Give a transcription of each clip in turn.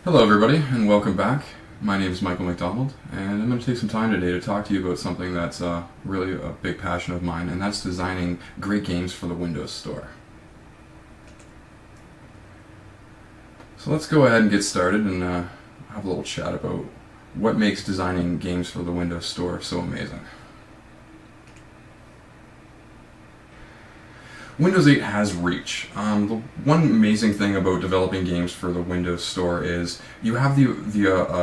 Hello everybody and welcome back. My name is Michael McDonald and I'm going to take some time today to talk to you about something that's really a big passion of mine, and that's designing great games for the Windows Store. So let's go ahead and get started and have a little chat about what makes designing games for the Windows Store so amazing. Windows 8 has reach. The one amazing thing about developing games for the Windows Store is you have the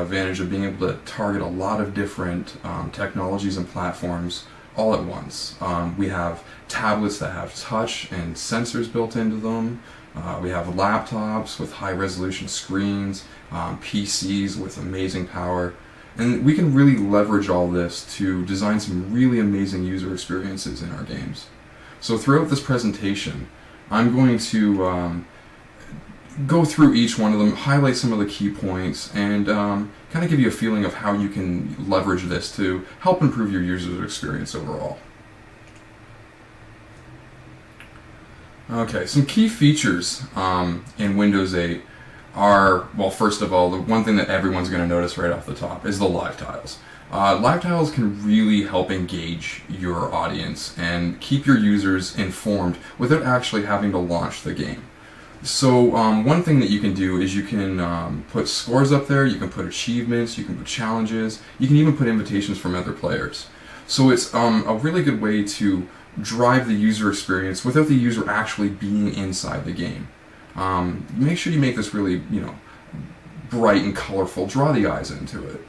advantage of being able to target a lot of different technologies and platforms all at once. We have tablets that have touch and sensors built into them. We have laptops with high-resolution screens, PCs with amazing power, and we can really leverage all this to design some really amazing user experiences in our games. So throughout this presentation, I'm going to go through each one of them, highlight some of the key points, and kind of give you a feeling of how you can leverage this to help improve your user experience overall. Okay, some key features in Windows 8 are, well, first of all, the one thing that everyone's going to notice right off the top is the live tiles. Live tiles can really help engage your audience and keep your users informed without actually having to launch the game. So one thing that you can do is you can put scores up there, you can put achievements, you can put challenges, you can even put invitations from other players. So it's a really good way to drive the user experience without the user actually being inside the game. Make sure you make this really, bright and colorful, draw the eyes into it.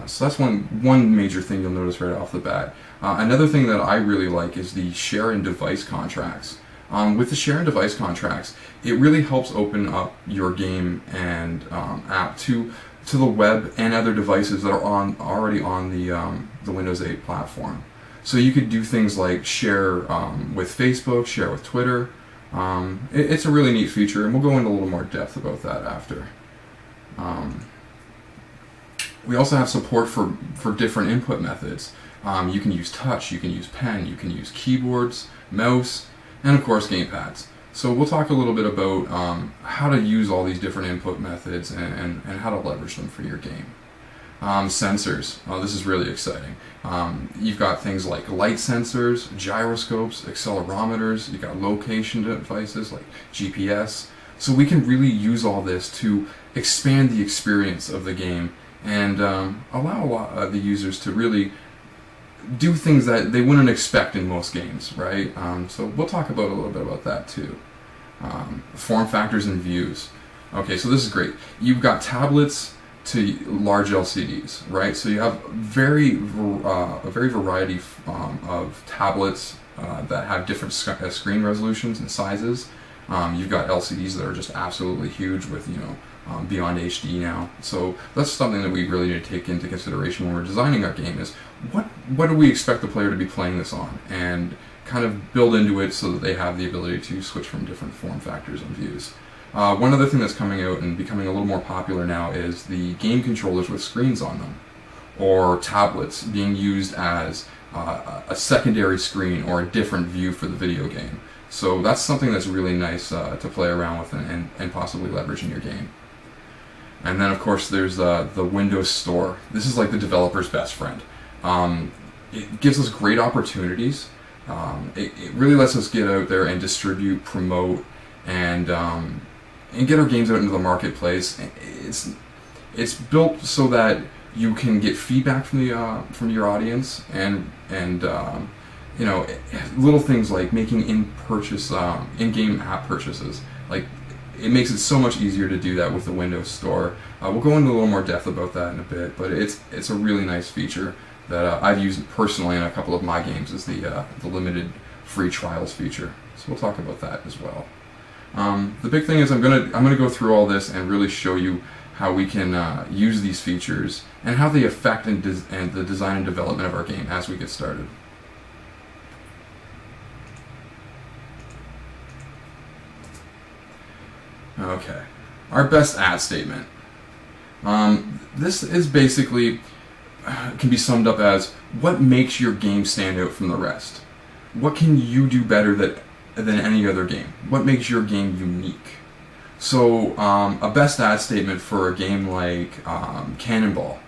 So that's one major thing you'll notice right off the bat. Another thing that I really like is the share and device contracts. With the share and device contracts, it really helps open up your game and app to the web and other devices that are already on the Windows 8 platform. So you could do things like share with Facebook, share with Twitter. It's a really neat feature, and we'll go into a little more depth about that after. We also have support for different input methods. You can use touch, you can use pen, you can use keyboards, mouse, and of course gamepads. So we'll talk a little bit about how to use all these different input methods and how to leverage them for your game. Sensors. This is really exciting. You've got things like light sensors, gyroscopes, accelerometers, you've got location devices like GPS. So we can really use all this to expand the experience of the game and allow a lot of the users to really do things that they wouldn't expect in most games, right? So we'll talk about a little bit about that too. Form factors and views. Okay, so this is great. You've got tablets to large LCDs, right? So you have a very variety of tablets that have different screen resolutions and sizes. You've got LCDs that are just absolutely huge with, beyond HD now. So that's something that we really need to take into consideration when we're designing our game is what do we expect the player to be playing this on, and kind of build into it so that they have the ability to switch from different form factors and views. One other thing that's coming out and becoming a little more popular now is the game controllers with screens on them, or tablets being used as a secondary screen or a different view for the video game. So that's something that's really nice to play around with and possibly leverage in your game. And then of course there's the Windows Store. This is like the developer's best friend. It gives us great opportunities. It really lets us get out there and distribute, promote, and get our games out into the marketplace. It's built so that you can get feedback from your audience and little things like making in-game app purchases. Like, it makes it so much easier to do that with the Windows Store. We'll go into a little more depth about that in a bit, but it's a really nice feature that I've used personally in a couple of my games as the limited free trials feature. So we'll talk about that as well. The big thing is I'm gonna go through all this and really show you how we can use these features and how they affect and the design and development of our game as we get started. Okay, our best at statement. This is basically can be summed up as what makes your game stand out from the rest. What can you do better than any other game? What makes your game unique? So a best ad statement for a game like Cannonball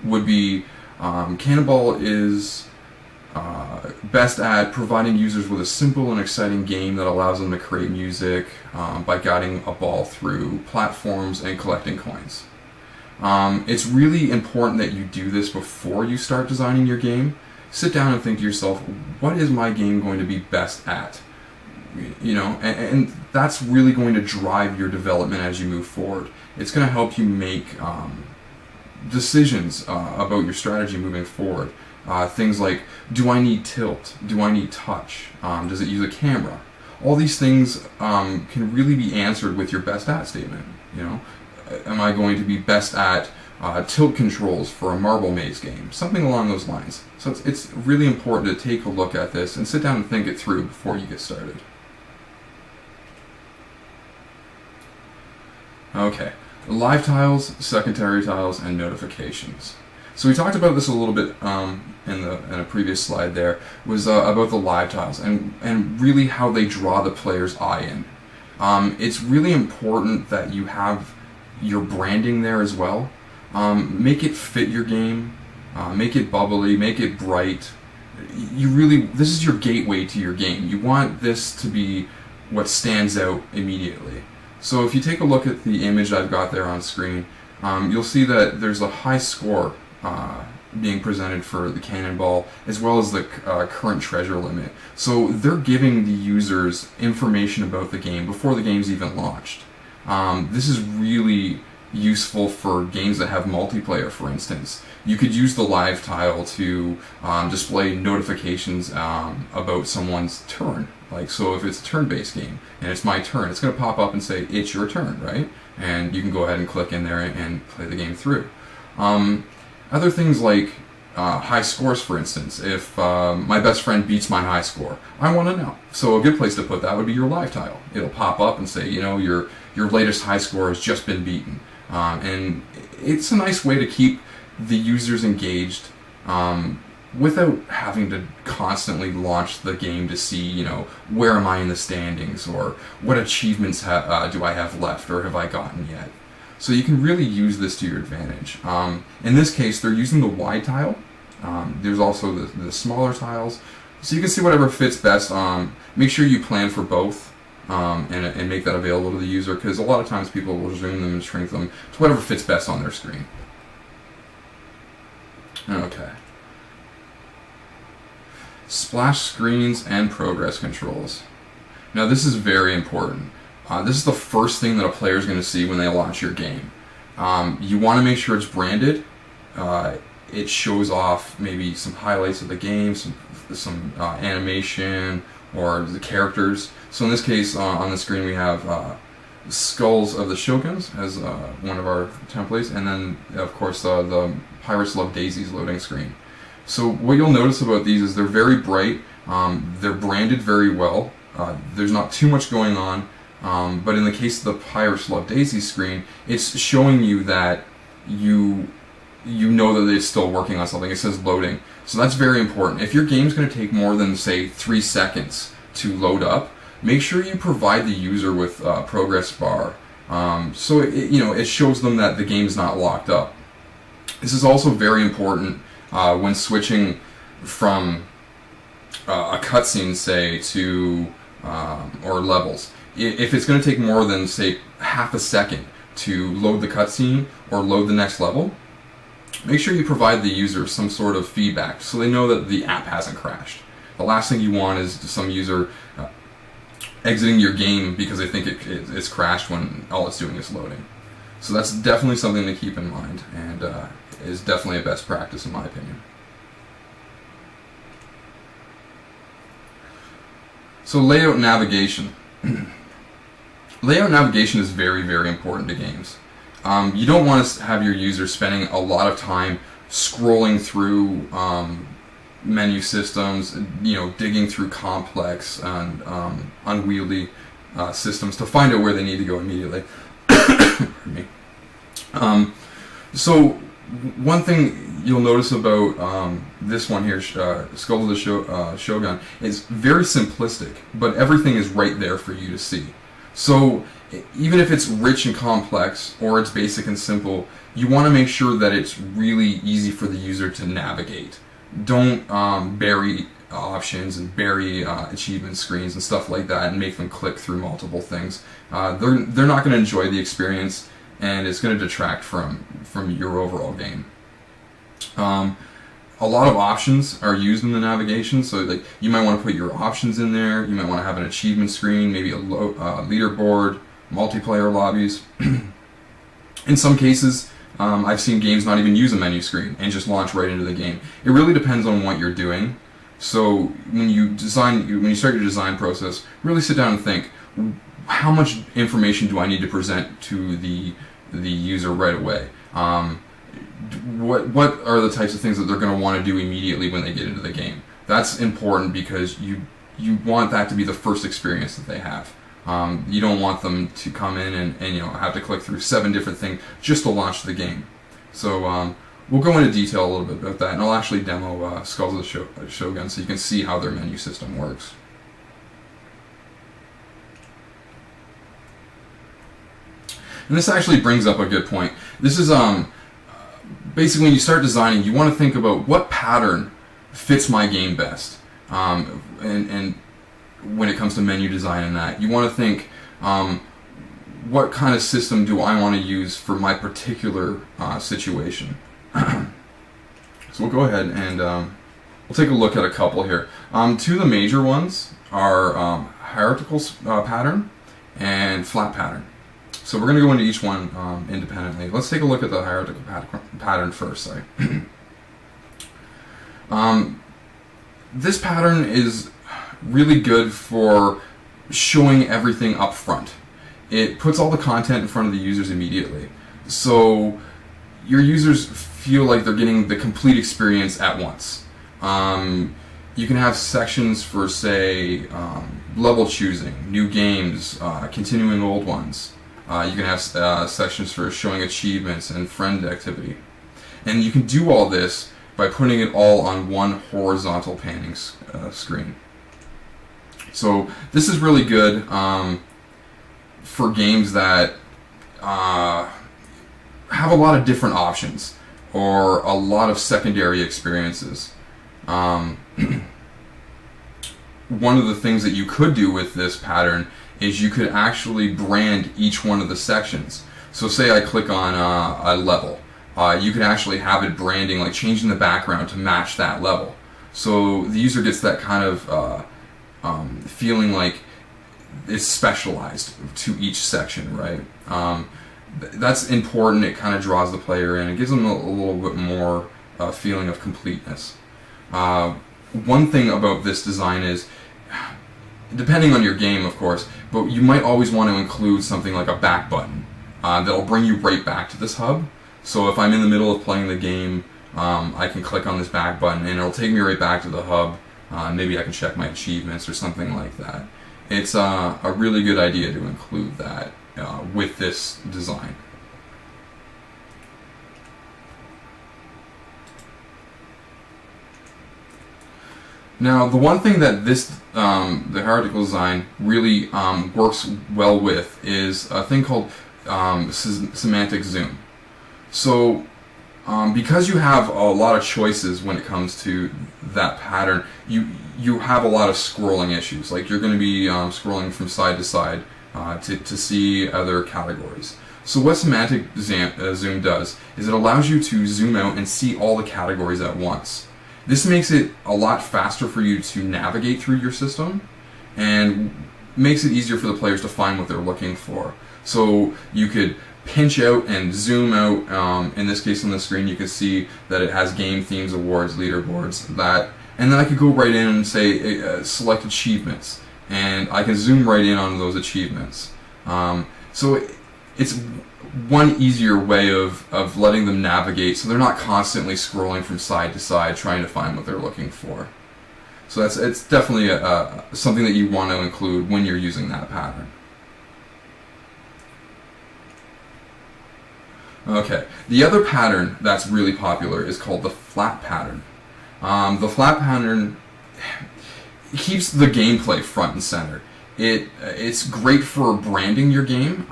would be, Cannonball is best at providing users with a simple and exciting game that allows them to create music by guiding a ball through platforms and collecting coins. It's really important that you do this before you start designing your game. Sit down and think to yourself, what is my game going to be best at? You know, and that's really going to drive your development as you move forward. It's going to help you make decisions about your strategy moving forward. Things like, do I need tilt? Do I need touch? Does it use a camera? All these things can really be answered with your best at statement. You know, am I going to be best at tilt controls for a marble maze game? Something along those lines. So it's really important to take a look at this and sit down and think it through before you get started. Okay, live tiles, secondary tiles, and notifications. So we talked about this a little bit in a previous slide. There was about the live tiles and really how they draw the player's eye in. It's really important that you have your branding there as well. Make it fit your game, make it bubbly, make it bright. This is your gateway to your game. You want this to be what stands out immediately. So if you take a look at the image I've got there on screen, you'll see that there's a high score being presented for the Cannonball, as well as the current treasure limit. So they're giving the users information about the game before the game's even launched. This is really useful for games that have multiplayer, for instance. You could use the live tile to display notifications about someone's turn. Like, so if it's a turn-based game and it's my turn, it's going to pop up and say, it's your turn, right? And you can go ahead and click in there and play the game through. Other things like high scores, for instance. If my best friend beats my high score, I want to know. So a good place to put that would be your live tile. It'll pop up and say, you know, your latest high score has just been beaten. And it's a nice way to keep the users engaged without having to constantly launch the game to see, you know, where am I in the standings, or what achievements do I have left, or have I gotten yet. So you can really use this to your advantage. In this case, they're using the wide tile. There's also the smaller tiles. So you can see whatever fits best. Make sure you plan for both and make that available to the user, because a lot of times people will zoom them and shrink them to whatever fits best on their screen. Okay. Splash screens and progress controls. Now this is very important. This is the first thing that a player is going to see when they launch your game. You want to make sure it's branded. It shows off maybe some highlights of the game, some animation, or the characters. So in this case, on the screen we have Skulls of the Shoguns as one of our templates, and then of course the Pirates Love Daisies loading screen. So what you'll notice about these is they're very bright, they're branded very well, there's not too much going on, but in the case of the Pirates Love Daisies screen, it's showing you that you know that it's still working on something. It says loading. So that's very important. If your game's going to take more than, say, 3 seconds to load up, make sure you provide the user with a progress bar, so it shows them that the game's not locked up. This is also very important when switching from a cutscene, say, to or levels. If it's going to take more than, say, half a second to load the cutscene or load the next level, make sure you provide the user some sort of feedback so they know that the app hasn't crashed. The last thing you want is some user exiting your game because they think it's crashed when all it's doing is loading. So that's definitely something to keep in mind, and is definitely a best practice in my opinion. So layout navigation. Layout navigation is very, very important to games. You don't want to have your user spending a lot of time scrolling through menu systems, digging through complex and unwieldy systems to find out where they need to go immediately. Pardon me. So one thing you'll notice about this one here, Skull of the Shogun, is very simplistic, but everything is right there for you to see. So even if it's rich and complex or it's basic and simple, you want to make sure that it's really easy for the user to navigate. Don't bury options and bury achievement screens and stuff like that and make them click through multiple things. They're not going to enjoy the experience, and it's going to detract from your overall game. A lot of options are used in the navigation, so like you might want to put your options in there. You might want to have an achievement screen, maybe a leaderboard, multiplayer lobbies. In some cases, I've seen games not even use a menu screen and just launch right into the game. It really depends on what you're doing. So when you start your design process, really sit down and think, how much information do I need to present to the user right away? What are the types of things that they're going to want to do immediately when they get into the game? That's important because you want that to be the first experience that they have. You don't want them to come in and have to click through 7 different things just to launch the game. So we'll go into detail a little bit about that, and I'll actually demo Skulls of the Shogun so you can see how their menu system works. And this actually brings up a good point. This is basically when you start designing, you want to think about what pattern fits my game best. And when it comes to menu design and that, you want to think, what kind of system do I want to use for my particular situation? So we'll go ahead and we'll take a look at a couple here. 2 of the major ones are hierarchical pattern and flat pattern. So we're going to go into each one independently. Let's take a look at the hierarchical pattern first. Sorry. This pattern is really good for showing everything up front. It puts all the content in front of the users immediately. So your users feel like they're getting the complete experience at once. You can have sections for, say, level choosing, new games, continuing old ones. You can have sections for showing achievements and friend activity. And you can do all this by putting it all on one horizontal panning screen. So this is really good for games that have a lot of different options or a lot of secondary experiences. One of the things that you could do with this pattern is you could actually brand each one of the sections. So say I click on a level. You could actually have it branding, like changing the background to match that level. So the user gets that kind of feeling like it's specialized to each section, right? That's important. It kind of draws the player in. It gives them a little bit more feeling of completeness. One thing about this design is, depending on your game, of course, but you might always want to include something like a back button that'll bring you right back to this hub. So if I'm in the middle of playing the game, I can click on this back button and it'll take me right back to the hub. Maybe I can check my achievements or something like that. It's a really good idea to include that with this design. Now, the one thing that this the hierarchical design really works well with is a thing called semantic zoom. So because you have a lot of choices when it comes to that pattern, you have a lot of scrolling issues. Like you're going to be scrolling from side to side to see other categories. So what semantic zoom does is it allows you to zoom out and see all the categories at once. This makes it a lot faster for you to navigate through your system and makes it easier for the players to find what they're looking for. So you could pinch out and zoom out. In this case on the screen you can see that it has game themes, awards, leaderboards, and then I could go right in and say select achievements, and I can zoom right in on those achievements. So it's one easier way of letting them navigate so they're not constantly scrolling from side to side trying to find what they're looking for. So it's definitely something that you want to include when you're using that pattern. Okay, the other pattern that's really popular is called the flat pattern. The flat pattern keeps the gameplay front and center. It's great for branding your game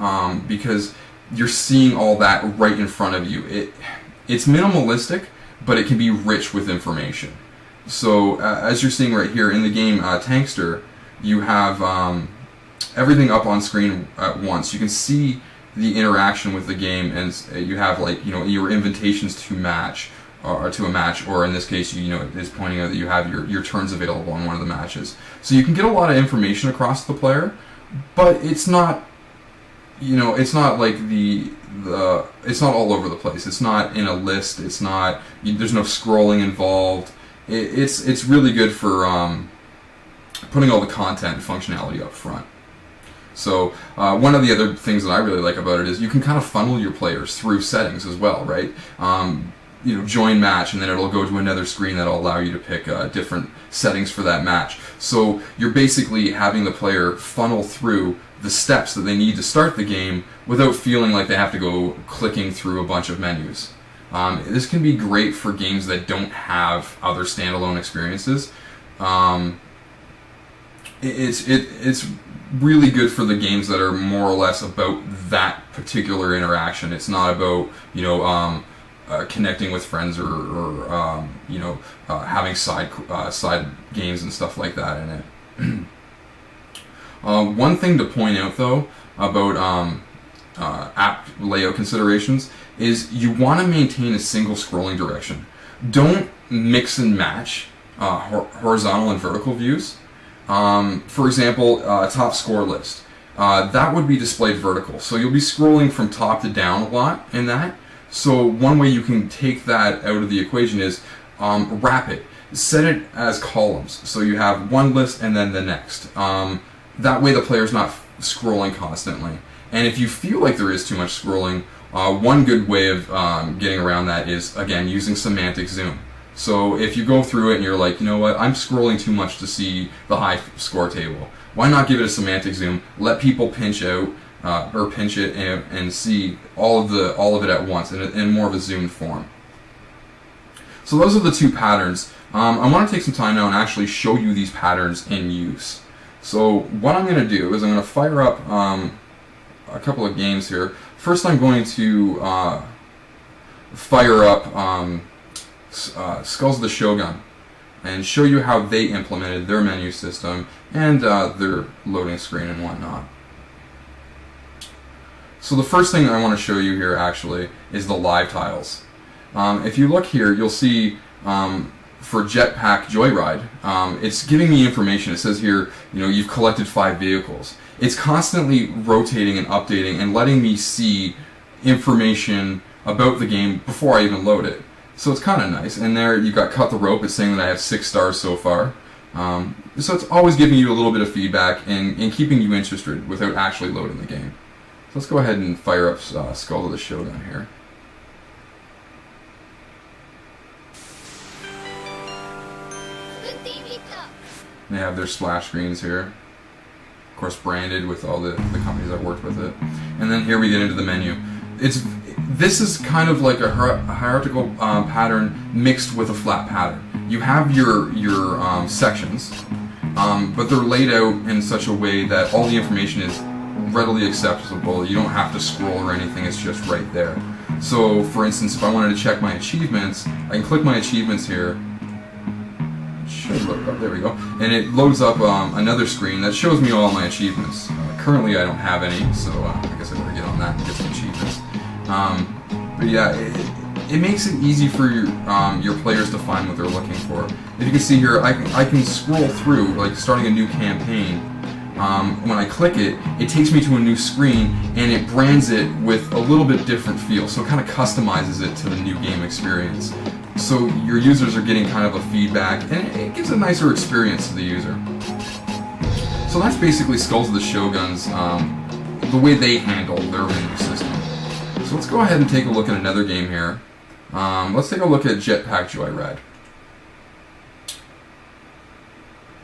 because you're seeing all that right in front of you. It's minimalistic, but it can be rich with information. So as you're seeing right here in the game Tankster, you have everything up on screen at once. You can see the interaction with the game, and you have like your invitations to match or to a match, or in this case it's pointing out that you have your turns available on one of the matches. So you can get a lot of information across to the player, but it's not it's not like it's not all over the place. It's not in a list. It's not there's no scrolling involved. It's really good for putting all the content and functionality up front. So one of the other things that I really like about it is you can kind of funnel your players through settings as well, right? Join match, and then it'll go to another screen that'll allow you to pick different settings for that match. So you're basically having the player funnel through the steps that they need to start the game without feeling like they have to go clicking through a bunch of menus. This can be great for games that don't have other standalone experiences. It's really good for the games that are more or less about that particular interaction. It's not about connecting with friends or having side games and stuff like that in it. One thing to point out though about app layout considerations is you want to maintain a single scrolling direction. Don't mix and match horizontal and vertical views. For example, top score list. That would be displayed vertical. So you'll be scrolling from top to down a lot in that. So one way you can take that out of the equation is wrap it. Set it as columns. So you have one list and then the next. That way the player's not scrolling constantly. And if you feel like there is too much scrolling, one good way of getting around that is, again, using semantic zoom. So if you go through it and you're like, you know what, I'm scrolling too much to see the high score table. Why not give it a semantic zoom? Let people pinch out or pinch it and see all of it at once in more of a zoomed form. So those are the two patterns. I want to take some time now and actually show you these patterns in use. So what I'm going to do is I'm going to fire up a couple of games here. First, I'm going to fire up Skulls of the Shogun and show you how they implemented their menu system and their loading screen and whatnot. So the first thing I want to show you here actually is the live tiles. If you look here, you'll see for Jetpack Joyride, it's giving me information. It says here, you've collected 5 vehicles. It's constantly rotating and updating and letting me see information about the game before I even load it. So it's kind of nice. And there you've got Cut the Rope. It's saying that I have 6 stars so far. So it's always giving you a little bit of feedback and keeping you interested without actually loading the game. So let's go ahead and fire up Skull of the Shogun here. They have their splash screens here, of course branded with all the companies that worked with it. And then here we get into the menu. This is kind of like a hierarchical pattern mixed with a flat pattern. You have your sections, but they're laid out in such a way that all the information is readily accessible. You don't have to scroll or anything, it's just right there. So for instance, if I wanted to check my achievements, I can click my achievements here. Should load up, there we go, and it loads up another screen that shows me all my achievements. Currently I don't have any, so I guess I better get on that and get some achievements. But yeah, it makes it easy for your players to find what they're looking for. If you can see here, I can scroll through, like starting a new campaign. When I click it, it takes me to a new screen and it brands it with a little bit different feel, so it kind of customizes it to the new game experience. So your users are getting kind of a feedback, and it gives a nicer experience to the user. So that's basically Skulls of the Shogun's, the way they handle their menu system. So let's go ahead and take a look at another game here. Let's take a look at Jetpack Joyride.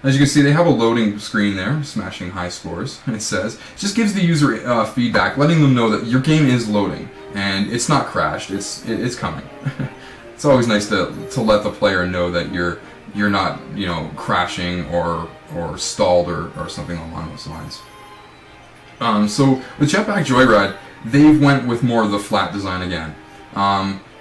As you can see, they have a loading screen there, smashing high scores, and it just gives the user feedback, letting them know that your game is loading, and it's not crashed, it's coming. It's always nice to let the player know that you're you're not, crashing or stalled or something along those lines. So with Jetpack Joyride, they've went with more of the flat design again.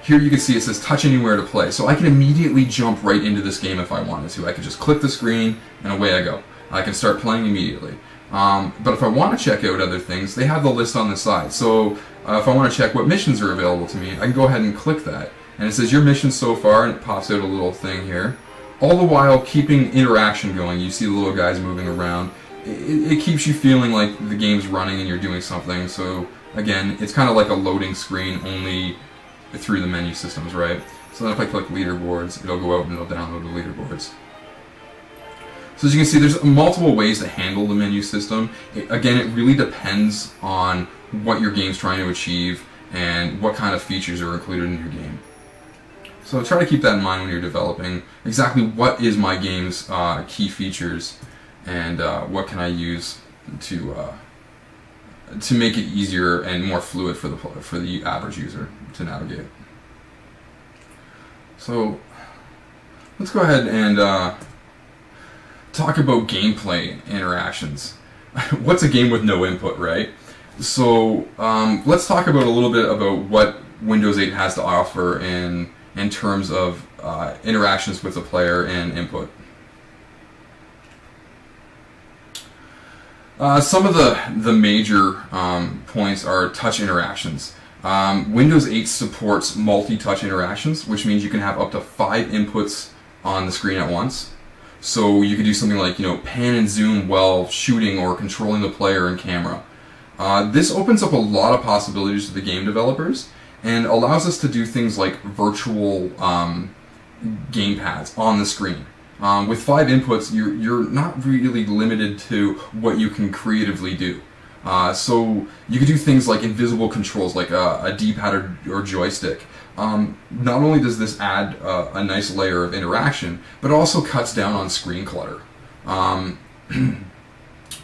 Here you can see it says touch anywhere to play, so I can immediately jump right into this game if I wanted to. I can just click the screen and away I go. I can start playing immediately. But if I want to check out other things, they have the list on the side. So if I want to check what missions are available to me, I can go ahead and click that. And it says your mission so far, and it pops out a little thing here. All the while keeping interaction going. You see the little guys moving around. It keeps you feeling like the game's running and you're doing something. So again, it's kind of like a loading screen, only through the menu systems, right? So then if I click leaderboards, it'll go out and it'll download the leaderboards. So as you can see, there's multiple ways to handle the menu system. Again, it really depends on what your game's trying to achieve and what kind of features are included in your game. So try to keep that in mind when you're developing exactly what is my game's key features and what can I use to make it easier and more fluid for the average user to navigate. So let's go ahead and talk about gameplay interactions. What's a game with no input, right? So let's talk about a little bit about what Windows 8 has to offer in terms of interactions with the player and input. Some of the major points are touch interactions. Windows 8 supports multi-touch interactions, which means you can have up to 5 inputs on the screen at once. So you could do something like, pan and zoom while shooting or controlling the player and camera. This opens up a lot of possibilities to the game developers and allows us to do things like virtual gamepads on the screen. With 5 inputs, you're not really limited to what you can creatively do. So you could do things like invisible controls, like a D-pad or joystick. Not only does this add a nice layer of interaction, but it also cuts down on screen clutter. One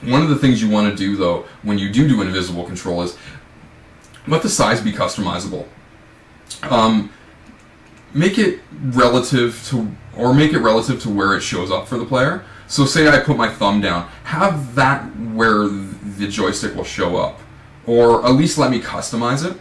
of the things you want to do, though, when you do an invisible control is let the size be customizable. Make it relative to where it shows up for the player. So say I put my thumb down, have that where the joystick will show up, or at least let me customize it.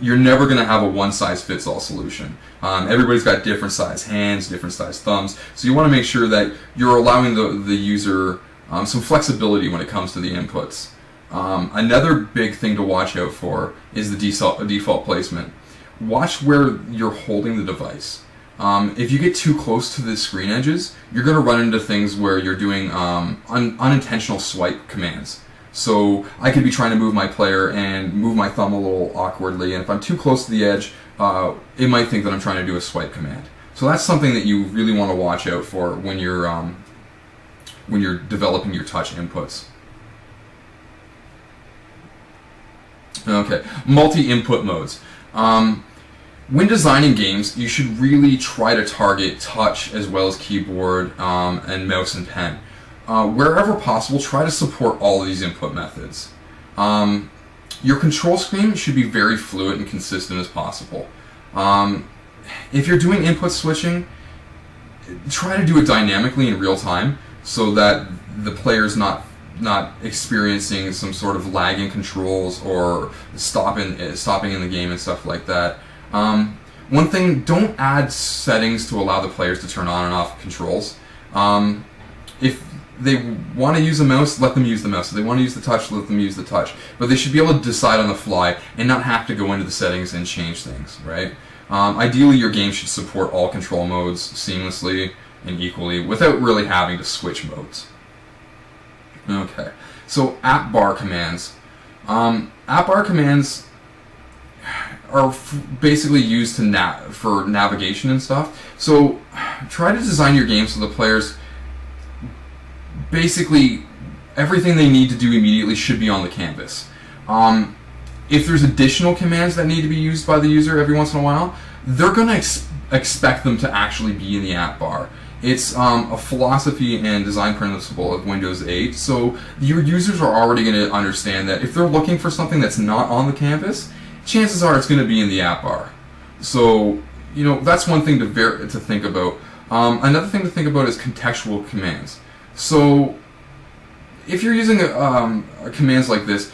You're never going to have a one-size-fits-all solution. Everybody's got different size hands, different size thumbs, so you want to make sure that you're allowing the user some flexibility when it comes to the inputs. Another big thing to watch out for is the default placement. Watch where you're holding the device. If you get too close to the screen edges, you're going to run into things where you're doing unintentional swipe commands. So I could be trying to move my player and move my thumb a little awkwardly, and if I'm too close to the edge, it might think that I'm trying to do a swipe command. So that's something that you really want to watch out for when you're developing your touch inputs. Okay, multi-input modes. When designing games, you should really try to target touch as well as keyboard and mouse and pen. Wherever possible, try to support all of these input methods. Your control screen should be very fluid and consistent as possible. If you're doing input switching, try to do it dynamically in real time so that the player's not experiencing some sort of lag in controls or stopping in the game and stuff like that. One thing, don't add settings to allow the players to turn on and off controls. If they want to use a mouse, let them use the mouse. If they want to use the touch, let them use the touch. But they should be able to decide on the fly and not have to go into the settings and change things, right? Ideally, your game should support all control modes seamlessly and equally without really having to switch modes. Okay, so app bar commands. App bar commands are basically used for navigation and stuff. So try to design your game so the players basically everything they need to do immediately should be on the canvas. If there's additional commands that need to be used by the user every once in a while, they're going to expect them to actually be in the app bar. It's a philosophy and design principle of Windows 8, so your users are already going to understand that if they're looking for something that's not on the canvas, chances are it's going to be in the app bar. So, that's one thing to think about. Another thing to think about is contextual commands. So if you're using commands like this,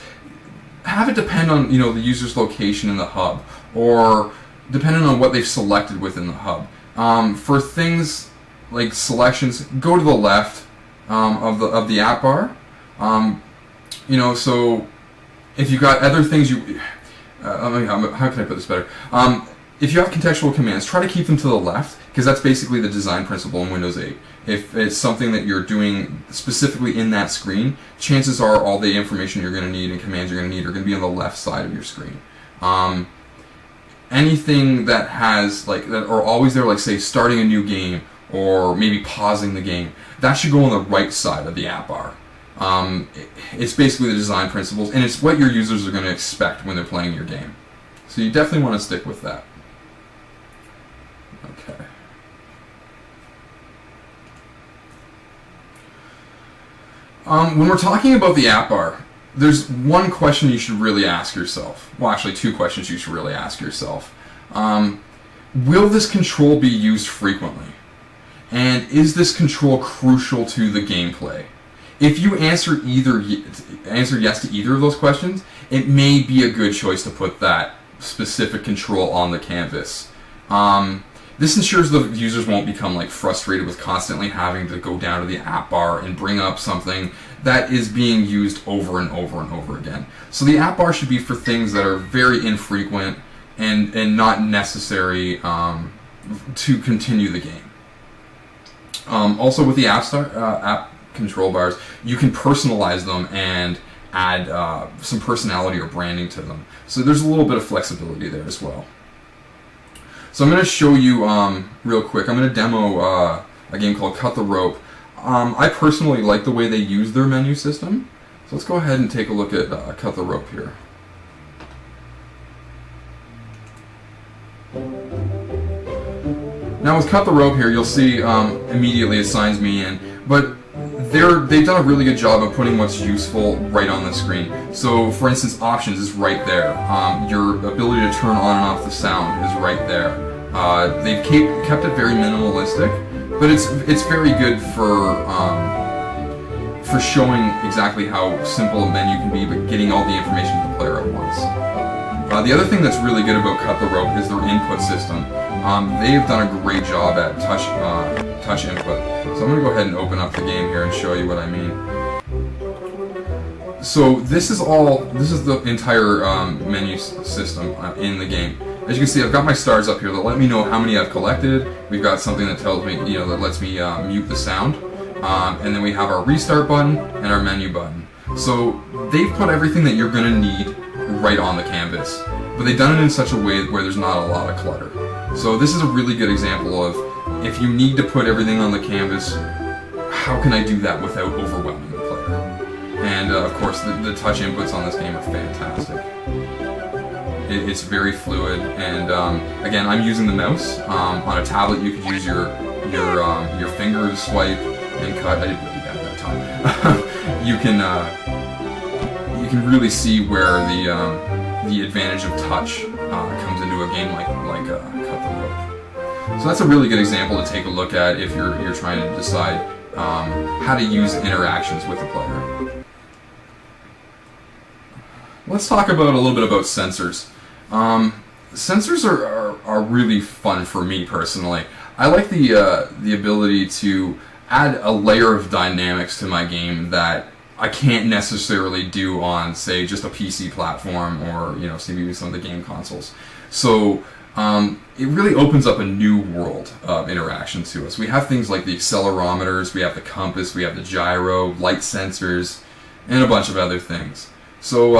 have it depend on the user's location in the hub, or depending on what they've selected within the hub. For things like selections, go to the left of the app bar. So if you've got other things how can I put this better? If you have contextual commands, try to keep them to the left, because that's basically the design principle in Windows 8. If it's something that you're doing specifically in that screen, chances are all the information you're going to need and commands you're going to need are going to be on the left side of your screen. Anything that has that are always there, like say starting a new game or maybe pausing the game, that should go on the right side of the app bar. It's basically the design principles, and it's what your users are going to expect when they're playing your game. So you definitely want to stick with that. Okay. When we're talking about the app bar, there's one question you should really ask yourself. Well, actually, two questions you should really ask yourself. Will this control be used frequently? And is this control crucial to the gameplay? If you answer yes to either of those questions, it may be a good choice to put that specific control on the canvas. This ensures the users won't become frustrated with constantly having to go down to the app bar and bring up something that is being used over and over and over again. So the app bar should be for things that are very infrequent and not necessary to continue the game. Also with the app control bars, you can personalize them and add some personality or branding to them. So there's a little bit of flexibility there as well. So I'm going to show you real quick. I'm going to demo a game called Cut the Rope. I personally like the way they use their menu system. So let's go ahead and take a look at Cut the Rope here. Now with Cut the Rope here, you'll see immediately it signs me in, but they've done a really good job of putting what's useful right on the screen. So for instance, options is right there. Your ability to turn on and off the sound is right there. They've kept it very minimalistic, but it's very good for showing exactly how simple a menu can be, but getting all the information to the player at once. The other thing that's really good about Cut the Rope is their input system. They've done a great job at touch input. So I'm going to go ahead and open up the game here and show you what I mean. So this is the entire menu system in the game. As you can see, I've got my stars up here that let me know how many I've collected. We've got something that tells me, that lets me mute the sound. And then we have our restart button and our menu button. So they've put everything that you're going to need right on the canvas, but they've done it in such a way where there's not a lot of clutter. So this is a really good example of, if you need to put everything on the canvas, how can I do that without overwhelming the player? And of course, the touch inputs on this game are fantastic. It's very fluid, and again, I'm using the mouse. On a tablet, you could use your finger to swipe and cut. I did really bad that time. You can really see where the advantage of touch comes into a game like Cut the Rope. So that's a really good example to take a look at if you're trying to decide how to use interactions with the player. Let's talk a little bit about sensors. Sensors are really fun for me personally. I like the ability to add a layer of dynamics to my game that I can't necessarily do on, say, just a PC platform or maybe some of the game consoles. So it really opens up a new world of interaction to us. We have things like the accelerometers, we have the compass, we have the gyro, light sensors, and a bunch of other things. So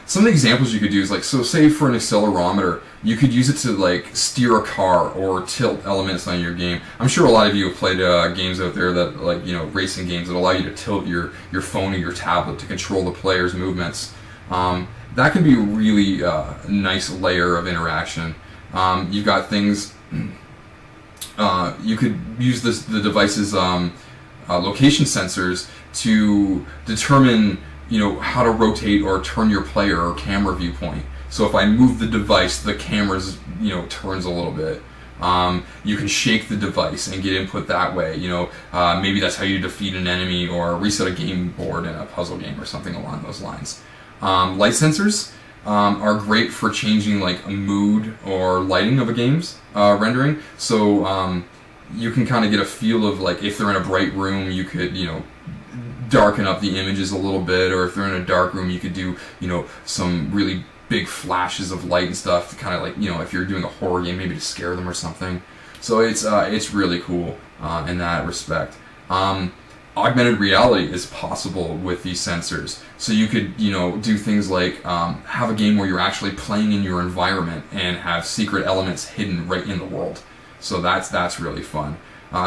some of the examples you could do is say for an accelerometer, you could use it to steer a car or tilt elements on your game. I'm sure a lot of you have played games out there that racing games that allow you to tilt your phone or your tablet to control the player's movements. That can be a really nice layer of interaction. You've got things, you could use the device's location sensors to determine how to rotate or turn your player or camera viewpoint. So if I move the device, the camera turns a little bit. You can shake the device and get input that way. Maybe that's how you defeat an enemy or reset a game board in a puzzle game or something along those lines. Light sensors are great for changing like a mood or lighting of a game's rendering. So you can kind of get a feel of like if they're in a bright room, you could darken up the images a little bit, or if they're in a dark room, you could do some really big flashes of light and stuff to kind of like if you're doing a horror game, maybe to scare them or something. So it's really cool in that respect. Augmented reality is possible with these sensors. So you could, do things like have a game where you're actually playing in your environment and have secret elements hidden right in the world. So that's really fun.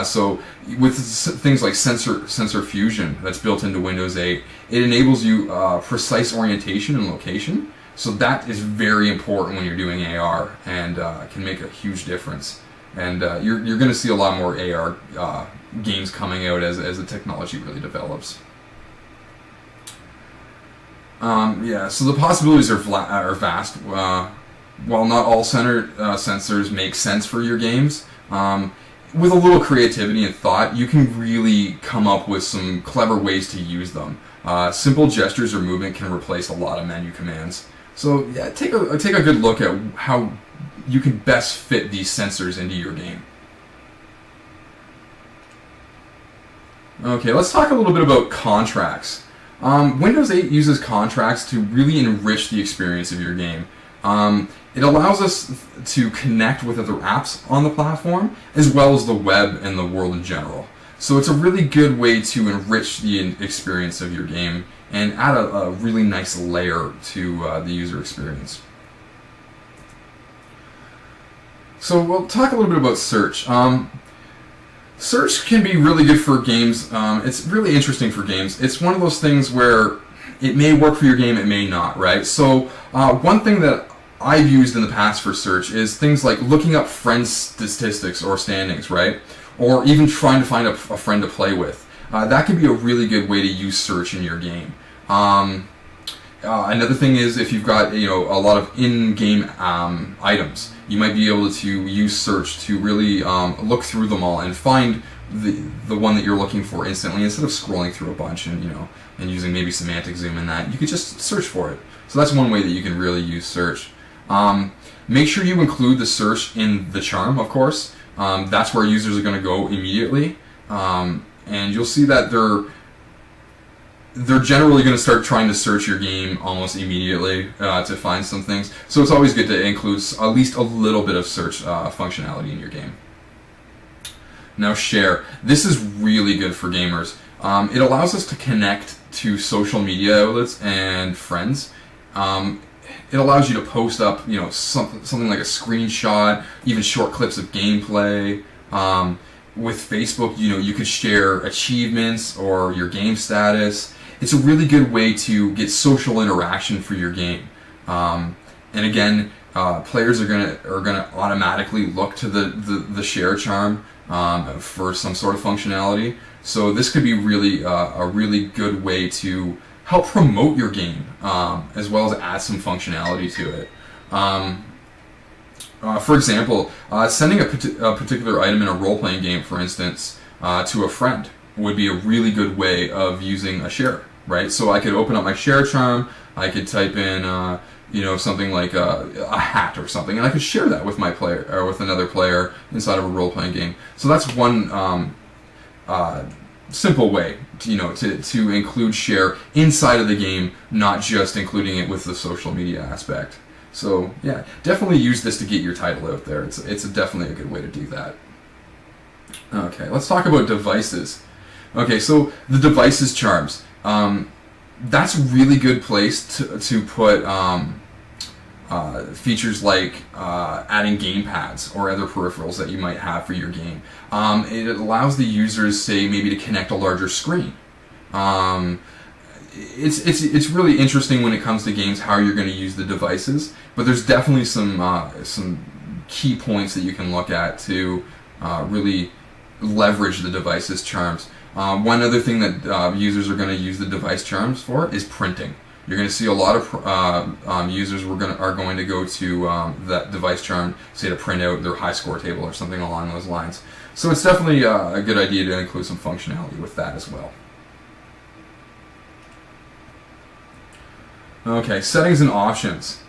So with things like sensor fusion that's built into Windows 8, it enables you precise orientation and location. So that is very important when you're doing AR, and can make a huge difference. And you're going to see a lot more AR games coming out as the technology really develops. So the possibilities are vast. While not all sensors make sense for your games, with a little creativity and thought, you can really come up with some clever ways to use them. Simple gestures or movement can replace a lot of menu commands. So yeah, take a good look at how you can best fit these sensors into your game. Okay, let's talk a little bit about contracts. Windows 8 uses contracts to really enrich the experience of your game. It allows us to connect with other apps on the platform, as well as the web and the world in general. So it's a really good way to enrich the experience of your game and add a really nice layer to the user experience. So we'll talk a little bit about search. Search can be really good for games. It's really interesting for games. It's one of those things where it may work for your game, it may not, right? So one thing that I've used in the past for search is things like looking up friend statistics or standings, right? Or even trying to find a friend to play with. That can be a really good way to use search in your game. Another thing is if you've got a lot of in-game items, you might be able to use search to really look through them all and find the one that you're looking for instantly, instead of scrolling through a bunch and using maybe semantic zoom in that. You could just search for it. So that's one way that you can really use search. Make sure you include the search in the charm, of course. That's where users are going to go immediately, and you'll see that they're generally going to start trying to search your game almost immediately to find some things. So it's always good to include at least a little bit of search functionality in your game. Now share. This is really good for gamers. It allows us to connect to social media outlets and friends. It allows you to post up, something like a screenshot, even short clips of gameplay. With Facebook, you could share achievements or your game status. It's a really good way to get social interaction for your game. And again, players are gonna automatically look to the share charm for some sort of functionality. So this could be really a really good way to help promote your game, as well as add some functionality to it. For example, sending a particular item in a role-playing game, for instance, to a friend would be a really good way of using a share, right? So I could open up my share charm, I could type in, something like a hat or something, and I could share that with my player or with another player inside of a role-playing game. So that's one simple way, to include share inside of the game, not just including it with the social media aspect. So yeah, definitely use this to get your title out there. It's definitely a good way to do that. Okay, let's talk about devices. Okay, so the devices charms. That's a really good place to put features like adding gamepads or other peripherals that you might have for your game. It allows the users, say, maybe to connect a larger screen. It's really interesting when it comes to games how you're going to use the devices, but there's definitely some key points that you can look at to really leverage the devices charms. One other thing that users are going to use the device charms for is printing. You're going to see a lot of users are going to go to that device charm, say to print out their high score table or something along those lines. So it's definitely a good idea to include some functionality with that as well. Okay, settings and options.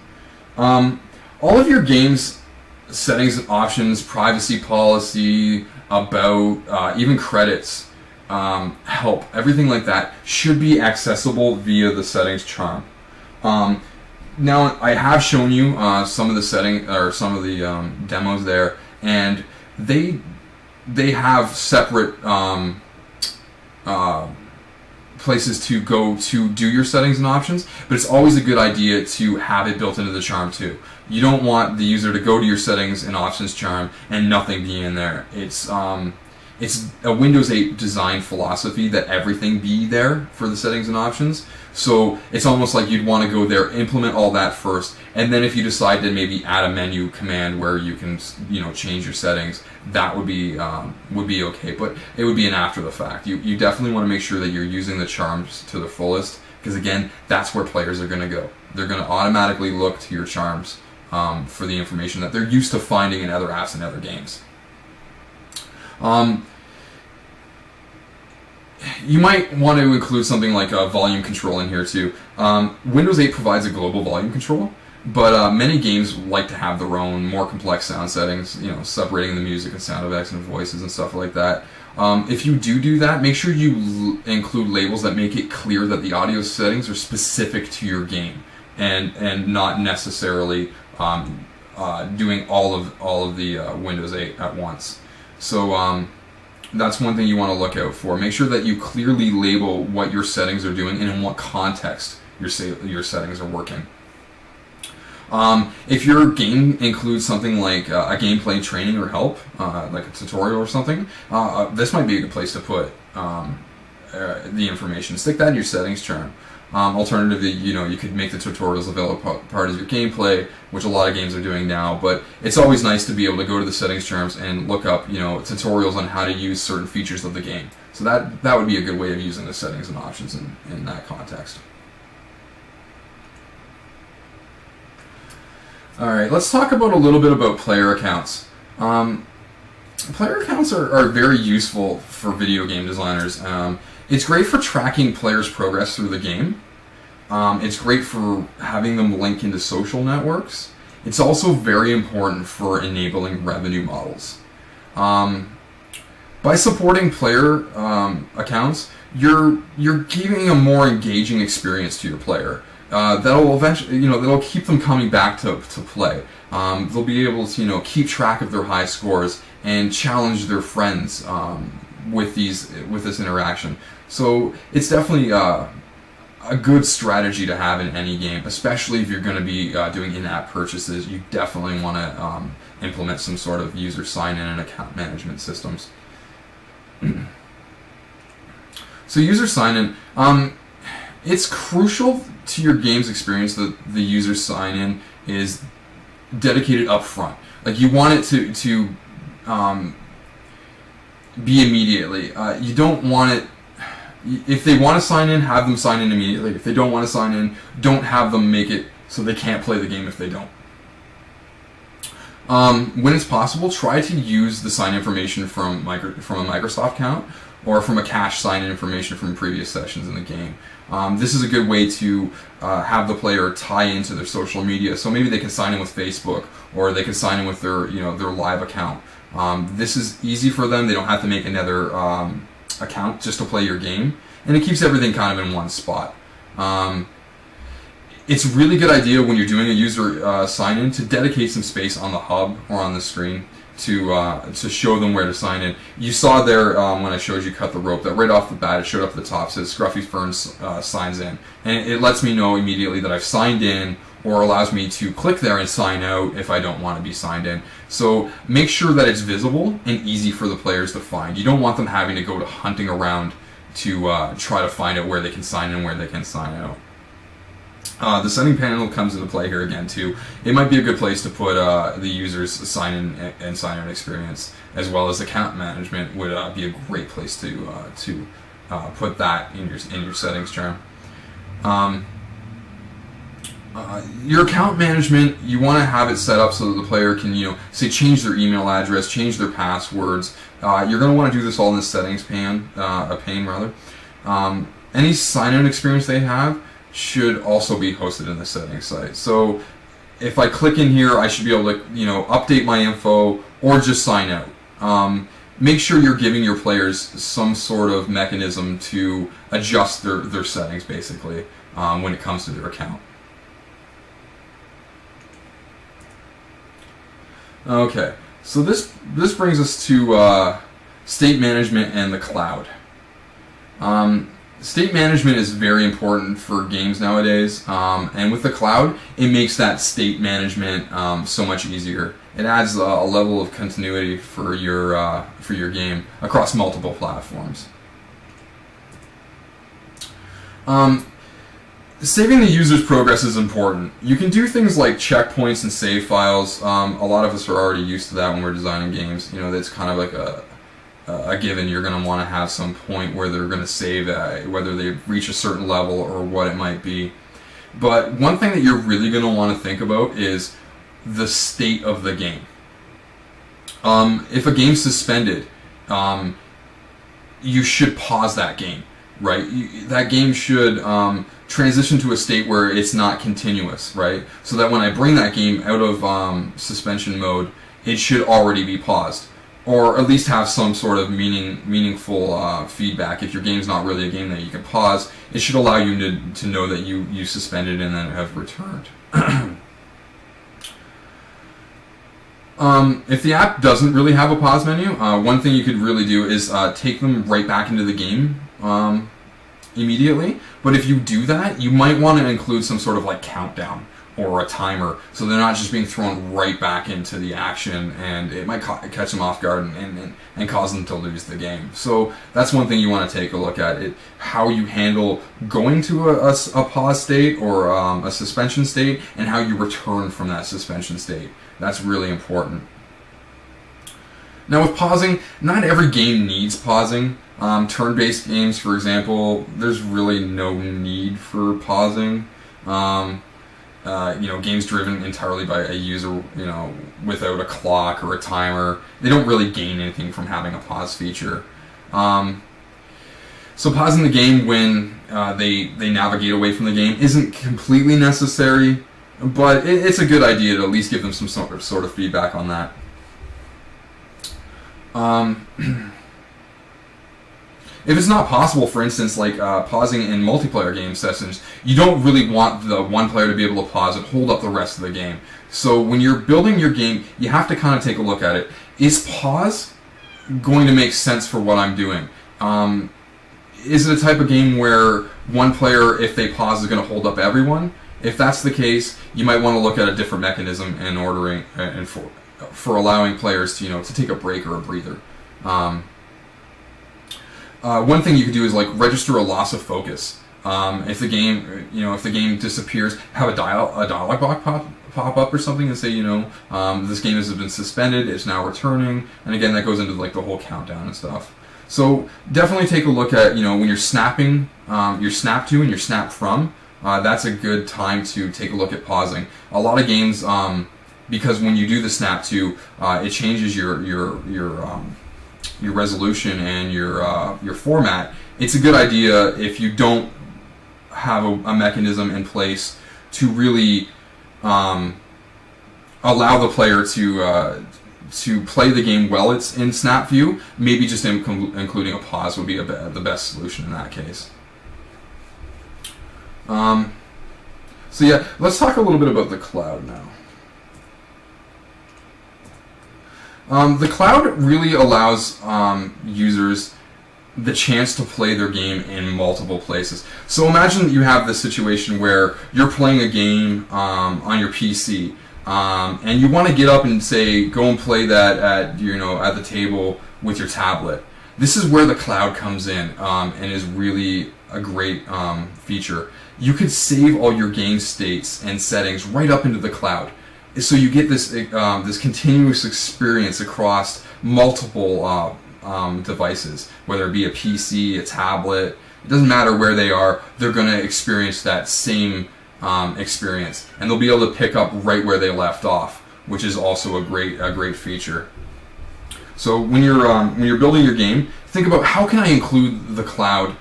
All of your game's settings and options, privacy policy, about, even credits, help, everything like that should be accessible via the settings charm. Now, I have shown you some of the demos there, and they have separate places to go to do your settings and options, but it's always a good idea to have it built into the charm too. You don't want the user to go to your settings and options charm and nothing be in there. It's a Windows 8 design philosophy that everything be there for the settings and options. So it's almost like you'd want to go there, implement all that first, and then if you decide to maybe add a menu command where you can, change your settings, that would be okay. But it would be an after the fact. You definitely want to make sure that you're using the charms to the fullest, because again, that's where players are going to go. They're going to automatically look to your charms for the information that they're used to finding in other apps and other games. You might want to include something like volume control in here too. Windows 8 provides a global volume control, but many games like to have their own more complex sound settings, separating the music and sound effects and voices and stuff like that. If you do that, make sure you include labels that make it clear that the audio settings are specific to your game and not necessarily doing all of the Windows 8 at once. So that's one thing you want to look out for. Make sure that you clearly label what your settings are doing and in what context your settings are working. If your game includes something like a gameplay training or help, like a tutorial or something, this might be a good place to put the information. Stick that in your settings charm. Alternatively, you could make the tutorials available part of your gameplay, which a lot of games are doing now, but it's always nice to be able to go to the settings charms and look up, tutorials on how to use certain features of the game. So that would be a good way of using the settings and options in that context. Alright, let's talk about a little bit about player accounts. Player accounts are very useful for video game designers. It's great for tracking players' progress through the game. It's great for having them link into social networks. It's also very important for enabling revenue models. By supporting player accounts, you're giving a more engaging experience to your player. That'll eventually, that'll keep them coming back to play. They'll be able to, keep track of their high scores and challenge their friends with this interaction. So it's definitely a good strategy to have in any game, especially if you're going to be doing in-app purchases. You definitely want to implement some sort of user sign-in and account management systems. So user sign-in, it's crucial to your game's experience that the user sign-in is dedicated up front. Like, you want it to be immediately. You don't want it. If they want to sign in, have them sign in immediately. If they don't want to sign in, don't have them make it so they can't play the game if they don't. When it's possible, try to use the sign information from a Microsoft account or from a cache sign-in information from previous sessions in the game. This is a good way to have the player tie into their social media. So maybe they can sign in with Facebook, or they can sign in with their live account. This is easy for them. They don't have to make another account just to play your game, and it keeps everything kind of in one spot. It's a really good idea when you're doing a user sign-in to dedicate some space on the hub or on the screen to show them where to sign in. You saw there when I showed you cut the rope that right off the bat it showed up at the top, says Scruffy Ferns signs in, and it lets me know immediately that I've signed in, or allows me to click there and sign out if I don't want to be signed in. So make sure that it's visible and easy for the players to find. You don't want them having to go to hunting around to try to find out where they can sign in, where they can sign out. The setting panel comes into play here again too. It might be a good place to put the user's sign-in and sign-out experience, as well as account management would be a great place to put that in your settings charm. Your account management, you want to have it set up so that the player can, say change their email address, change their passwords. You're going to want to do this all in the settings pane. Any sign-in experience they have should also be hosted in the settings site. So if I click in here, I should be able to, update my info or just sign out. Make sure you're giving your players some sort of mechanism to adjust their settings, basically, when it comes to their account. Okay, so this brings us to state management and the cloud. State management is very important for games nowadays, and with the cloud, it makes that state management so much easier. It adds a level of continuity for your game across multiple platforms. Saving the user's progress is important. You can do things like checkpoints and save files. A lot of us are already used to that when we're designing games. That's kind of like a given. You're going to want to have some point where they're going to save, whether they reach a certain level or what it might be. But one thing that you're really going to want to think about is the state of the game. If a game's suspended, you should pause that game, right? That game should transition to a state where it's not continuous, right? So that when I bring that game out of suspension mode, it should already be paused, or at least have some sort of meaningful feedback. If your game's not really a game that you can pause, it should allow you to know that you suspended and then have returned. If the app doesn't really have a pause menu, one thing you could really do is take them right back into the game immediately. But if you do that, you might want to include some sort of like countdown or a timer, so they're not just being thrown right back into the action, and it might catch them off guard and cause them to lose the game. So that's one thing you want to take a look at, how you handle going to a pause state or a suspension state, and how you return from that suspension state. That's really important. Now with pausing, not every game needs pausing. Turn-based games, for example, there's really no need for pausing. Games driven entirely by a user, without a clock or a timer, they don't really gain anything from having a pause feature. So pausing the game when they navigate away from the game isn't completely necessary, but it's a good idea to at least give them some sort of feedback on that. If it's not possible, for instance, like pausing in multiplayer game sessions, you don't really want the one player to be able to pause and hold up the rest of the game. So when you're building your game, you have to kind of take a look at it. Is pause going to make sense for what I'm doing? Is it a type of game where one player, if they pause, is going to hold up everyone? If that's the case, you might want to look at a different mechanism in ordering and for allowing players to to take a break or a breather. One thing you could do is like register a loss of focus. If the game disappears, have a dialog box pop up or something and say, this game has been suspended, it's now returning, and again that goes into like the whole countdown and stuff. So definitely take a look at when you're snapping, your snap to and your snap from. That's a good time to take a look at pausing. A lot of games, because when you do the snap to, it changes your resolution and your format. It's a good idea if you don't have a mechanism in place to really allow the player to play the game while it's in snap view. Maybe just including a pause would be the best solution in that case. So yeah, let's talk a little bit about the cloud now. The cloud really allows users the chance to play their game in multiple places. So imagine that you have this situation where you're playing a game on your PC, and you want to get up and say, go and play that at the table with your tablet. This is where the cloud comes in and is really a great feature. You could save all your game states and settings right up into the cloud. So you get this this continuous experience across multiple devices, whether it be a PC, a tablet. It doesn't matter where they are; they're going to experience that same experience, and they'll be able to pick up right where they left off, which is also a great feature. So when you're building your game, think about how can I include the cloud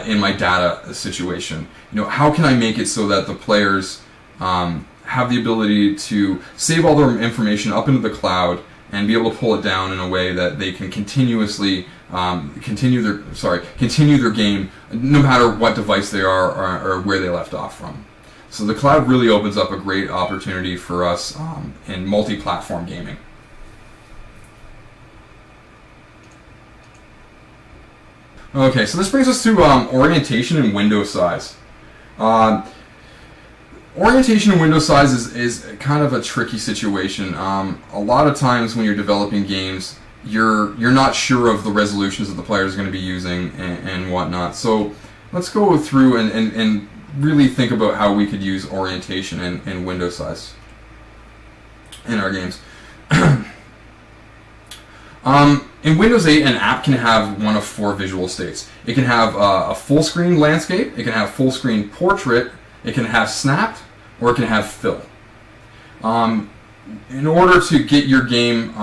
in my data situation. How can I make it so that the players have the ability to save all their information up into the cloud and be able to pull it down in a way that they can continuously continue their game no matter what device they are or where they left off from. So the cloud really opens up a great opportunity for us in multi-platform gaming. Okay, so this brings us to orientation and window size. Orientation and window size is kind of a tricky situation. A lot of times when you're developing games, you're not sure of the resolutions that the player is going to be using and whatnot. So let's go through and really think about how we could use orientation and window size in our games. In Windows 8, an app can have one of 4 visual states. It can have a full screen landscape, it can have full screen portrait, it can have snapped, or it can have fill. In order to get your game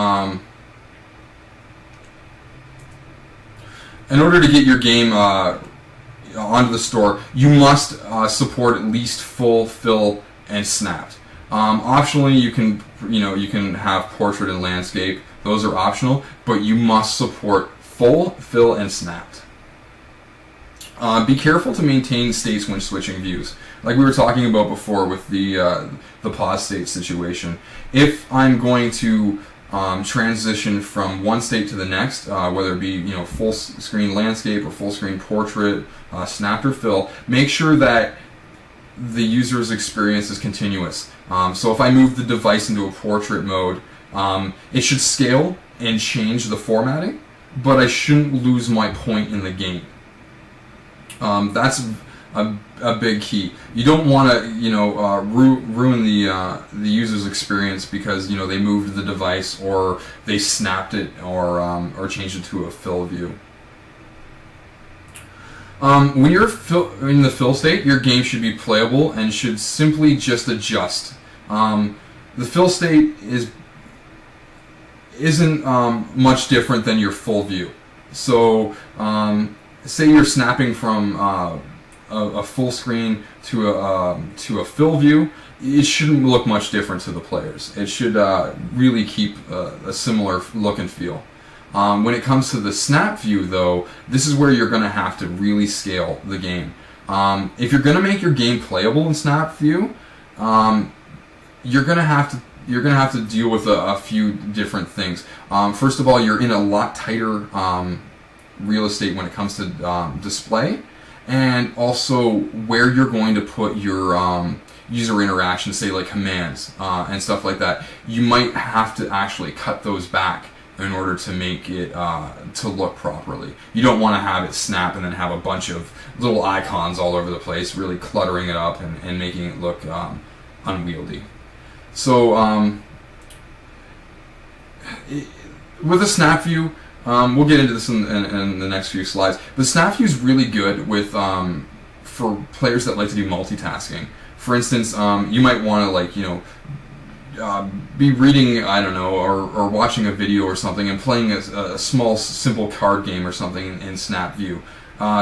onto the store, you must support at least full, fill, and snapped. Optionally, you can have portrait and landscape. Those are optional, but you must support full, fill, and snapped. Be careful to maintain states when switching views. Like we were talking about before with the pause state situation. If I'm going to transition from one state to the next, whether it be full screen landscape or full screen portrait, snapped or fill, make sure that the user's experience is continuous. So if I move the device into a portrait mode, it should scale and change the formatting, but I shouldn't lose my point in the game. That's a big key. You don't want to ruin the user's experience because they moved the device or they snapped it or changed it to a fill view. When you're in the fill state, your game should be playable and should simply just adjust. The fill state isn't much different than your full view. So say you're snapping from a full screen to a fill view, it shouldn't look much different to the players. It should really keep a similar look and feel. When it comes to the snap view, though, this is where you're going to have to really scale the game. If you're going to make your game playable in snap view, you're going to have to deal with a few different things. First of all, you're in a lot tighter real estate when it comes to display, and also where you're going to put your user interaction, say like commands and stuff like that. You might have to actually cut those back in order to make it to look properly. You don't want to have it snap and then have a bunch of little icons all over the place, really cluttering it up and making it look unwieldy. So with a snap view, we'll get into this in the next few slides. The snap view is really good with for players that like to do multitasking. For instance, you might want to be reading, I don't know, or watching a video or something and playing a small, simple card game or something in snap view.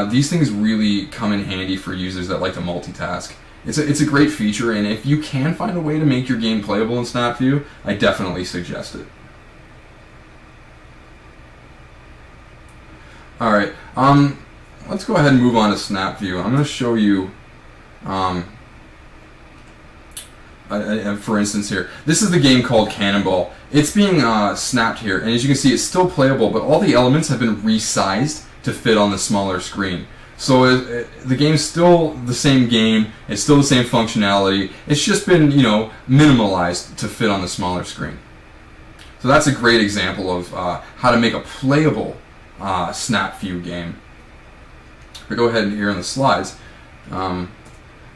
These things really come in handy for users that like to multitask. It's a great feature, and if you can find a way to make your game playable in snap view, I definitely suggest it. Alright, let's go ahead and move on to snap view. I'm going to show you for instance here, this is the game called Cannonball. It's being snapped here, and as you can see, it's still playable, but all the elements have been resized to fit on the smaller screen. So the game's still the same game, it's still the same functionality, it's just been, minimalized to fit on the smaller screen. So that's a great example of how to make a playable snap view game. If we go ahead and here in the slides, I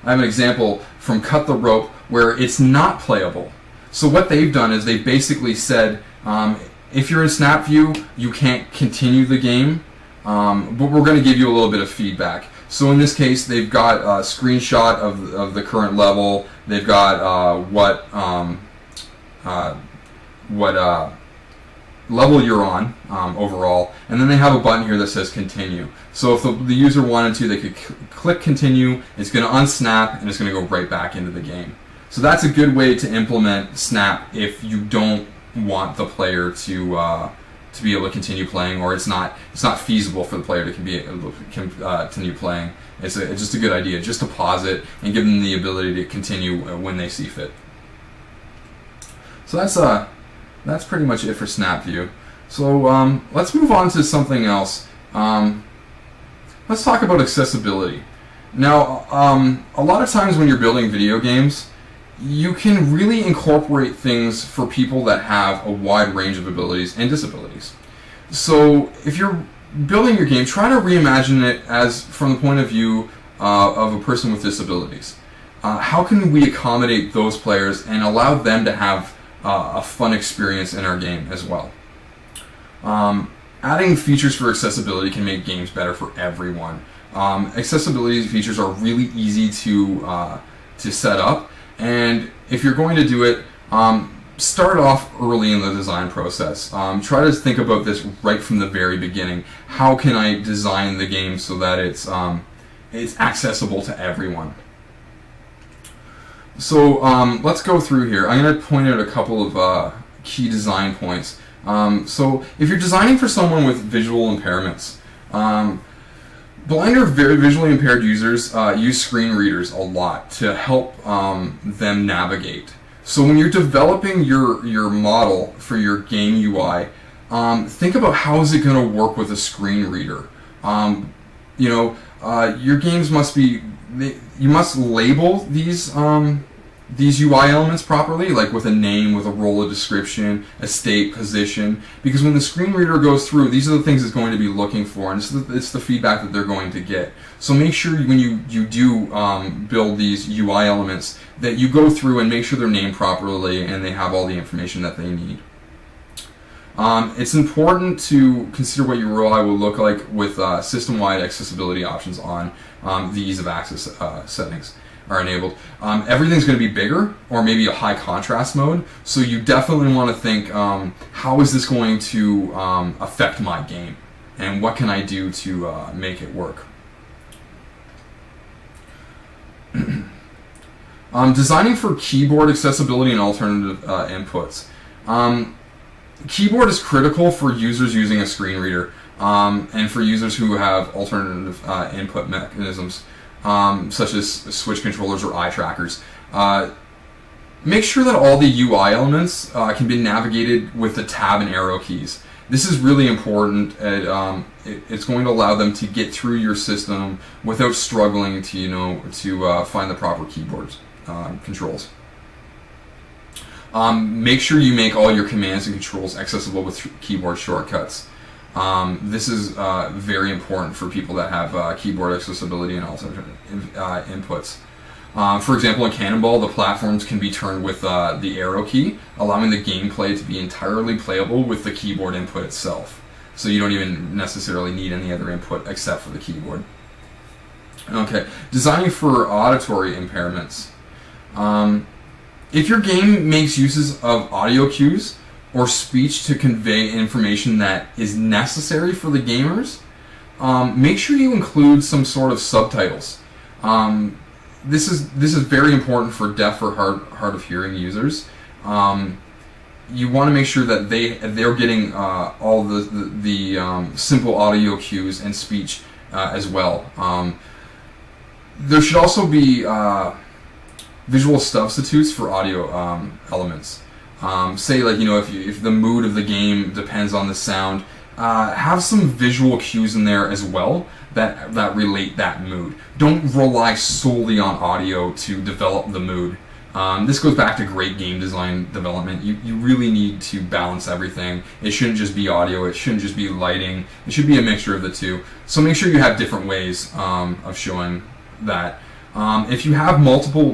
have an example from Cut the Rope where it's not playable. So what they've done is they've basically said, if you're in snap view, you can't continue the game, but we're going to give you a little bit of feedback. So in this case, they've got a screenshot of the current level. They've got what level you're on overall, and then they have a button here that says continue. So if the user wanted to, they could click continue. It's going to unsnap and it's going to go right back into the game. So that's a good way to implement snap if you don't want the player to be able to continue playing, or it's not feasible for the player to be able to continue playing. It's just a good idea just to pause it and give them the ability to continue when they see fit. So that's pretty much it for Snap View. So let's move on to something else. Let's talk about accessibility. Now, a lot of times when you're building video games, you can really incorporate things for people that have a wide range of abilities and disabilities. So if you're building your game, try to reimagine it as from the point of view of a person with disabilities. How can we accommodate those players and allow them to have a fun experience in our game as well? Adding features for accessibility can make games better for everyone. Accessibility features are really easy to set up, and if you're going to do it, start off early in the design process. Try to think about this right from the very beginning. How can I design the game so that it's accessible to everyone? So let's go through here. I'm going to point out a couple of key design points. So if you're designing for someone with visual impairments, blind or very visually impaired users use screen readers a lot to help them navigate. So when you're developing your model for your game UI, think about how is it going to work with a screen reader. Your games must be, you must label these UI elements properly, like with a name, with a role, a description, a state, position, because when the screen reader goes through, these are the things it's going to be looking for, and it's the feedback that they're going to get. So make sure when you do build these UI elements that you go through and make sure they're named properly and they have all the information that they need. It's important to consider what your UI will look like with system-wide accessibility options on the ease of access settings are enabled. Everything's going to be bigger, or maybe a high contrast mode, so you definitely want to think, how is this going to affect my game, and what can I do to make it work? Designing for keyboard accessibility and alternative inputs. Keyboard is critical for users using a screen reader, and for users who have alternative input mechanisms, such as switch controllers or eye trackers. Make sure that all the UI elements can be navigated with the tab and arrow keys. This is really important. It's going to allow them to get through your system without struggling to find the proper keyboard controls. Make sure you make all your commands and controls accessible with keyboard shortcuts. This is very important for people that have keyboard accessibility and alternative inputs. For example, in Cannonball, the platforms can be turned with the arrow key, allowing the gameplay to be entirely playable with the keyboard input itself. So you don't even necessarily need any other input except for the keyboard. Okay, designing for auditory impairments. If your game makes uses of audio cues or speech to convey information that is necessary for the gamers, make sure you include some sort of subtitles. This is very important for deaf or hard of hearing users. You want to make sure that they're getting all the simple audio cues and speech as well. There should also be visual substitutes for audio elements. Say, like, if the mood of the game depends on the sound, have some visual cues in there as well that relate that mood. Don't rely solely on audio to develop the mood. This goes back to great game design development. You really need to balance everything. It shouldn't just be audio, it shouldn't just be lighting, it should be a mixture of the two. So make sure you have different ways of showing that. If you have multiple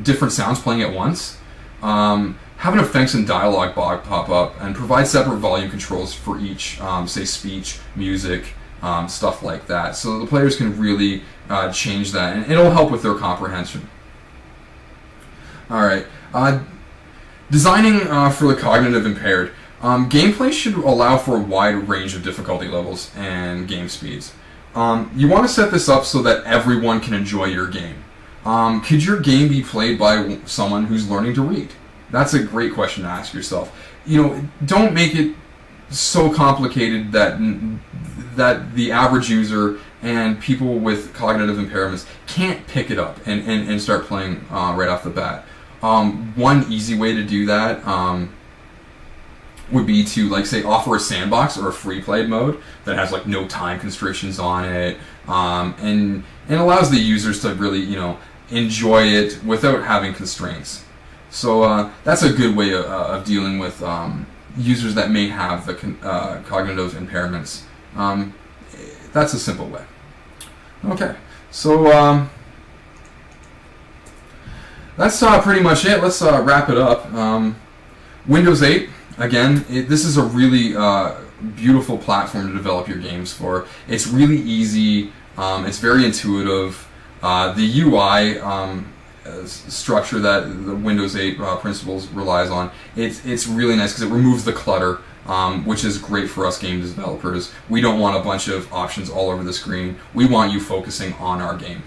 different sounds playing at once, have an effects and dialogue box pop up and provide separate volume controls for each, say, speech, music, stuff like that. So the players can really change that, and it'll help with their comprehension. All right. Designing for the cognitive impaired. Gameplay should allow for a wide range of difficulty levels and game speeds. You want to set this up so that everyone can enjoy your game. Could your game be played by someone who's learning to read? That's a great question to ask yourself. Don't make it so complicated that the average user and people with cognitive impairments can't pick it up and start playing right off the bat. One easy way to do that would be to, like, say, offer a sandbox or a free play mode that has like no time constrictions on it, and allows the users to really enjoy it without having constraints. So that's a good way of dealing with users that may have the cognitive impairments. That's a simple way. Okay, so that's pretty much it. Let's wrap it up. Windows 8, again, this is a really beautiful platform to develop your games for. It's really easy. It's very intuitive. The UI structure that the Windows 8 Principles relies on, it's really nice because it removes the clutter, which is great for us game developers. We don't want a bunch of options all over the screen. We want you focusing on our game.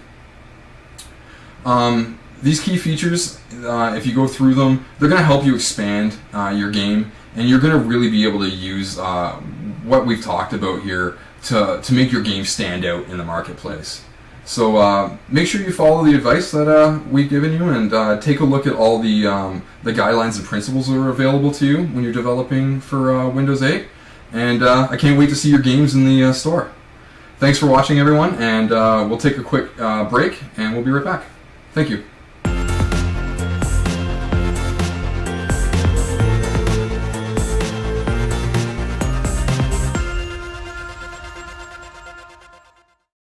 These key features, if you go through them, they're going to help you expand your game, and you're going to really be able to use what we've talked about here to make your game stand out in the marketplace. So make sure you follow the advice that we've given you, and take a look at all the guidelines and principles that are available to you when you're developing for Windows 8. And I can't wait to see your games in the store. Thanks for watching, everyone, and we'll take a quick break, and we'll be right back. Thank you.